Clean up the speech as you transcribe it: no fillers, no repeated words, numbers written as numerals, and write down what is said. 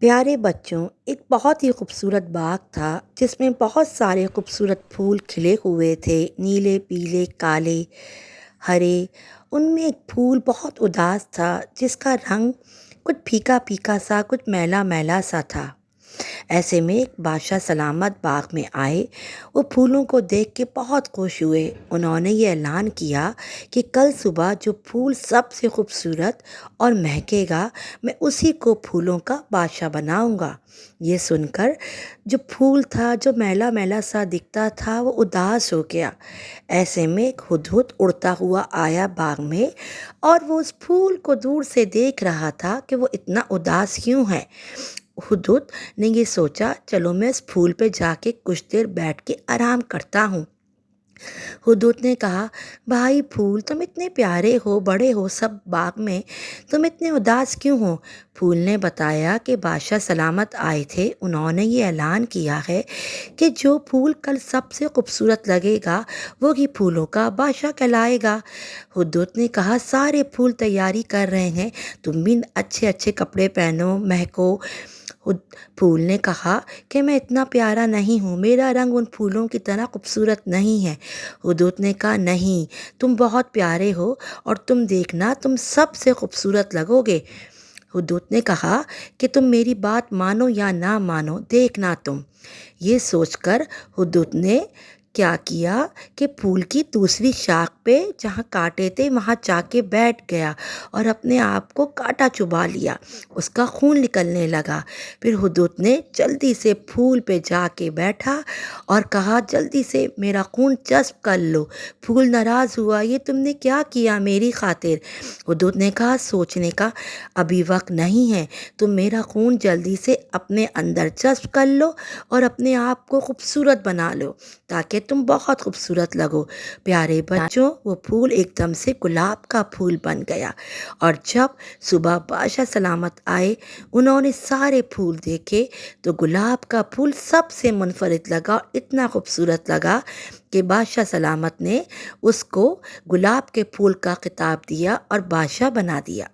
پیارے بچوں، ایک بہت ہی خوبصورت باغ تھا جس میں بہت سارے خوبصورت پھول کھلے ہوئے تھے، نیلے، پیلے، کالے، ہرے۔ ان میں ایک پھول بہت اداس تھا جس کا رنگ کچھ پھیکا پھیکا سا، کچھ میلا میلا سا تھا۔ ایسے میں ایک بادشاہ سلامت باغ میں آئے۔ وہ پھولوں کو دیکھ کے بہت خوش ہوئے۔ انہوں نے یہ اعلان کیا کہ کل صبح جو پھول سب سے خوبصورت اور مہکے گا، میں اسی کو پھولوں کا بادشاہ بناؤں گا۔ یہ سن کر جو پھول تھا، جو میلا میلا سا دکھتا تھا، وہ اداس ہو گیا۔ ایسے میں ایک ہدہد اڑتا ہوا آیا باغ میں، اور وہ اس پھول کو دور سے دیکھ رہا تھا کہ وہ اتنا اداس کیوں ہے۔ ہدہد نے یہ سوچا، چلو میں اس پھول پہ جا کے کچھ دیر بیٹھ کے آرام کرتا ہوں۔ ہدہد نے کہا، بھائی پھول، تم اتنے پیارے ہو، بڑے ہو سب باغ میں، تم اتنے اداس کیوں ہو؟ پھول نے بتایا کہ بادشاہ سلامت آئے تھے، انہوں نے یہ اعلان کیا ہے کہ جو پھول کل سب سے خوبصورت لگے گا، وہی پھولوں کا بادشاہ کہلائے گا۔ ہدہد نے کہا، سارے پھول تیاری کر رہے ہیں، تم بھی اچھے اچھے کپڑے پہنو، مہکو۔ پھول نے کہا کہ میں اتنا پیارا نہیں ہوں، میرا رنگ ان پھولوں کی طرح خوبصورت نہیں ہے۔ ہدہد نے کہا، نہیں، تم بہت پیارے ہو، اور تم دیکھنا، تم سب سے خوبصورت لگو گے۔ ہدہد نے کہا کہ تم میری بات مانو یا نہ مانو، دیکھنا تم۔ یہ سوچ کر ہدہد نے کیا کیا کہ پھول کی دوسری شاخ پہ جہاں کانٹے تھے وہاں جا کے بیٹھ گیا اور اپنے آپ کو کانٹا چبھا لیا، اس کا خون نکلنے لگا۔ پھر ہدہد نے جلدی سے پھول پہ جا کے بیٹھا اور کہا، جلدی سے میرا خون چسپ کر لو۔ پھول ناراض ہوا، یہ تم نے کیا کیا میری خاطر؟ ہدہد نے کہا، سوچنے کا ابھی وقت نہیں ہے، تم میرا خون جلدی سے اپنے اندر چسپ کر لو اور اپنے آپ کو خوبصورت بنا لو تاکہ تم بہت خوبصورت لگو۔ پیارے بچوں، وہ پھول ایک دم سے گلاب کا پھول بن گیا، اور جب صبح بادشاہ سلامت آئے، انہوں نے سارے پھول دیکھے تو گلاب کا پھول سب سے منفرد لگا، اتنا خوبصورت لگا کہ بادشاہ سلامت نے اس کو گلاب کے پھول کا خطاب دیا اور بادشاہ بنا دیا۔